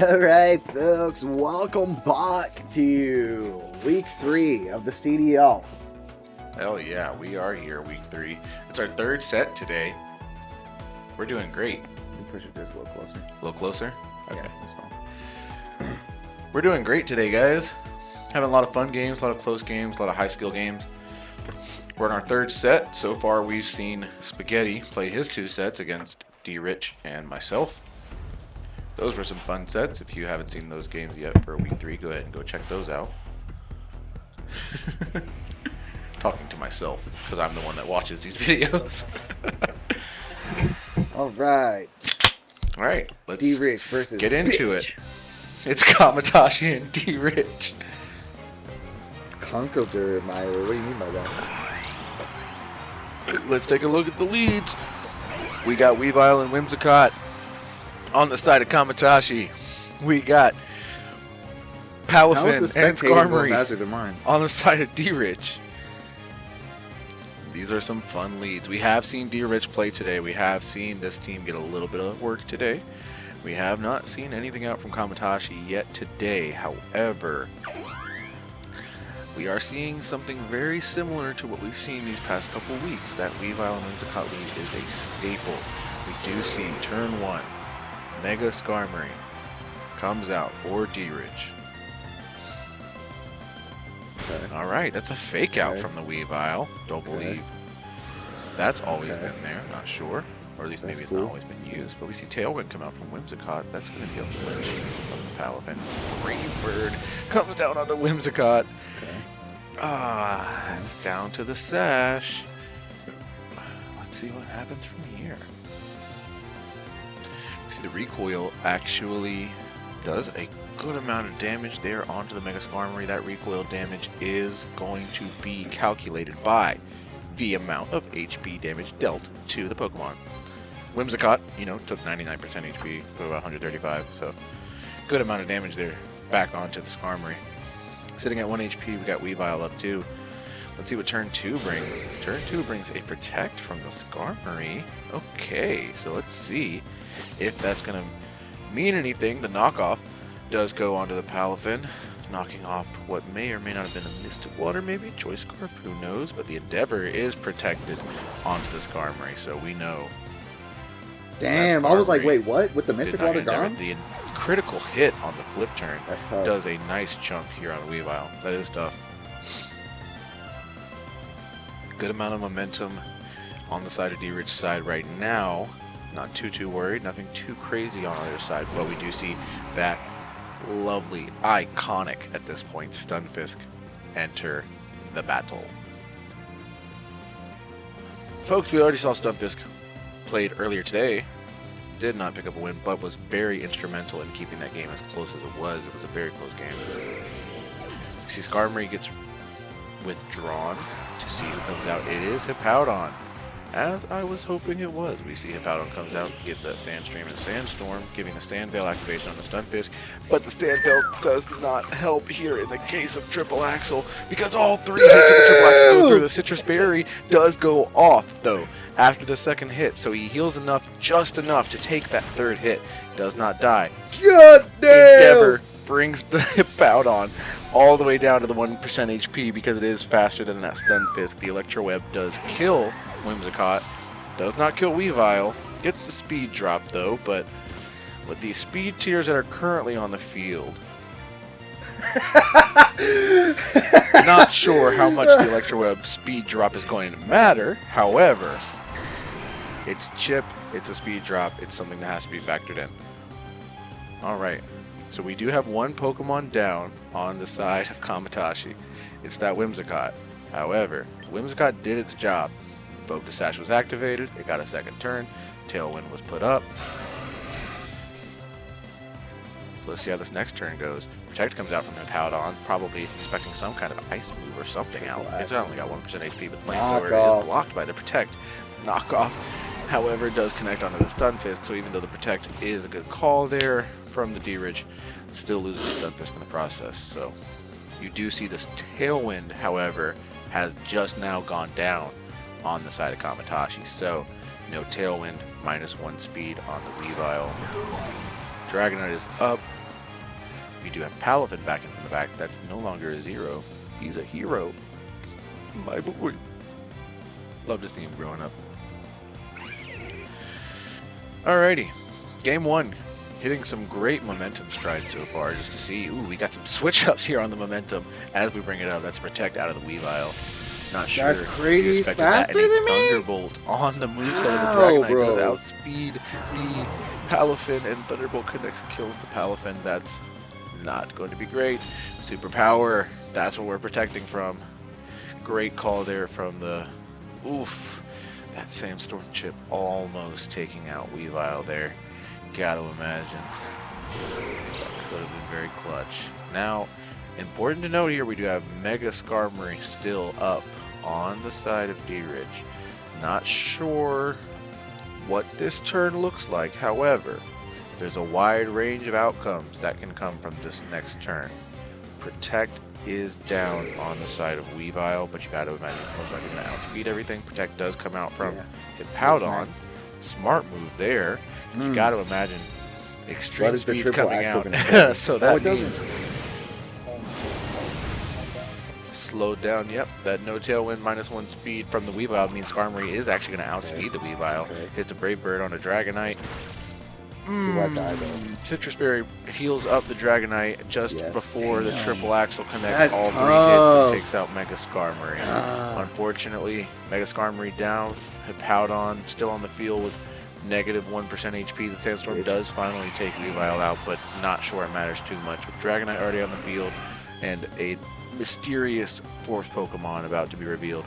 Alright folks, welcome back to week 3 of the CDL. Hell yeah, we are here, week 3. It's our third set today. We're doing great. Let me push it just a little closer. A little closer? Okay. Yeah, that's fine. We're doing great today, guys. Having a lot of fun games, a lot of close games, a lot of high skill games. We're in our third set. So far, we've seen Spaghetti play his 2 sets against Drich and myself. Those were some fun sets. If you haven't seen those games yet for week 3, go ahead and go check those out. Talking to myself, because I'm the one that watches these videos. Alright. Alright, let's Drich versus get into bitch. it. It's Kamatashi and Drich. Conqueror, Myler. What do you mean by that? Let's take a look at the leads. We got Weavile and Whimsicott. On the side of Kamatashi, we got Palafin and Skarmory on the side of D-Rich. These are some fun leads. We have seen D-Rich play today. We have seen this team get a little bit of work today. We have not seen anything out from Kamatashi yet today. However, we are seeing something very similar to what we've seen these past couple weeks. That Weavile and Whimsicott lead is a staple. We do see turn 1. Mega Skarmory comes out for D-Rich. Okay. Alright, that's a fake out Okay. from the Weavile. Don't believe that's always been there, not sure. Or at least That's maybe it's cool. not always been used. But we see Tailwind come out from Whimsicott. That's going to be a flinch from the Palafin. Brave Bird comes down onto Whimsicott. Okay. It's down to the sash. Let's see what happens from here. See, the recoil actually does a good amount of damage there onto the Mega Skarmory. That recoil damage is going to be calculated by the amount of HP damage dealt to the Pokemon. Whimsicott, took 99% HP, put about 135, so good amount of damage there back onto the Skarmory. Sitting at 1 HP, we got Weavile up too. Let's see what turn 2 brings. Turn 2 brings a Protect from the Skarmory. Okay, so let's see if that's going to mean anything. The knockoff does go onto the Palafin, knocking off what may or may not have been a Mystic Water, maybe Choice Scarf, who knows, but the Endeavor is protected onto the Skarmory, so we know. Damn, I was like, wait, what? With the Mystic Water gone? The critical hit on the flip turn That's tough. does a nice chunk here on Weavile. That is tough. Good amount of momentum on the side of D-Rich's side right now. Not too worried, nothing too crazy on either side, but we do see that lovely, iconic at this point Stunfisk enter the battle. Folks, we already saw Stunfisk played earlier today. Did not pick up a win, but was very instrumental in keeping that game as close as it was. It was a very close game. You see Skarmory gets withdrawn to see who comes out. It is Hippowdon. As I was hoping it was. We see Hippowdon comes out, gives that Sandstream and Sandstorm, giving the Sandveil activation on the Stunfisk, but the Sandveil does not help here in the case of Triple Axle, because all 3 hits of the Triple Axle go through. The Citrus Berry does go off, though, after the second hit, so he heals enough, just enough, to take that 3rd hit. Does not die. God damn! Endeavor brings the Hippowdon all the way down to the 1% HP because it is faster than that Stunfisk. The Electro Web does kill Whimsicott, does not kill Weavile, gets the speed drop though, but with the speed tiers that are currently on the field, not sure how much the Electro Web speed drop is going to matter. However, it's chip, it's a speed drop, it's something that has to be factored in. Alright, so we do have 1 Pokemon down on the side of Kamatashi. It's that Whimsicott. However, Whimsicott did its job. Focus Sash was activated, it got a 2nd turn, Tailwind was put up. So let's see how this next turn goes. Protect comes out from Hippowdon, probably expecting some kind of ice move or something out. It's only got 1% HP, the Flamethrower is blocked by the Protect. Knockoff, however, does connect onto the Stunfisk, so even though the Protect is a good call there from the D-Rich, still loses the Stunfisk in the process. So you do see this Tailwind, however, has just now gone down on the side of Kamatashi. So no Tailwind, -1 speed on the Weavile. Dragonite is up. We do have Palafin back in the back. That's no longer a 0. He's a hero. My boy. Love to see him growing up. Alrighty. Game 1. Hitting some great momentum strides so far just to see. Ooh, we got some switch ups here on the momentum as we bring it up. That's Protect out of the Weavile. Not sure. That's crazy. He's faster than me. Thunderbolt on the moveset of the Dragonite does outspeed the Palafin, and Thunderbolt connects and kills the Palafin. That's not going to be great. Superpower. That's what we're protecting from. Great call there from the. Oof. That Sandstorm chip almost taking out Weavile there. Gotta imagine. That could have been very clutch. Now, important to note here, we do have Mega Skarmory still up on the side of Drich. Not sure what this turn looks like. However, there's a wide range of outcomes that can come from this next turn. Protect is down on the side of Weavile, but you gotta imagine most likely gonna outspeed everything. Protect does come out from Hippowdon. Smart move there. You gotta imagine extreme speed's coming out. So that means slowed down. Yep, that no tailwind -1 speed from the Weavile means Skarmory is actually going to outspeed the Weavile. Hits a Brave Bird on a Dragonite. Citrus Berry heals up the Dragonite just before the triple axle connects all 3 hits and takes out Mega Skarmory. Unfortunately, Mega Skarmory down. Hippowdon still on the field with -1% HP. The Sandstorm does finally take Weavile out, but not sure it matters too much. With Dragonite already on the field and a mysterious fourth Pokemon about to be revealed.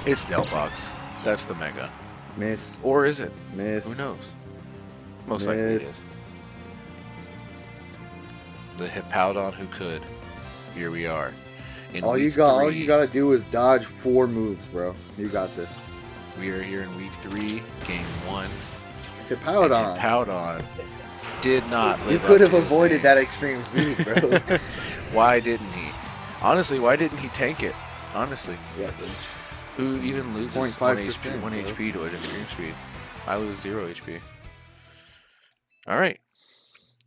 It's Delphox. That's the Mega. Miss. Or is it? Miss. Who knows? Most likely it is. The Hippowdon who could. Here we are. All you gotta do is dodge 4 moves, bro. You got this. We are here in week 3, game 1. Hippowdon. Hippowdon did not live. You could have avoided that extreme speed, bro. Why didn't he? Honestly, why didn't he tank it? Honestly. Yeah. Who even loses 1 HP to an extreme speed? I lose 0 HP. Alright.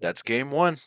That's game 1.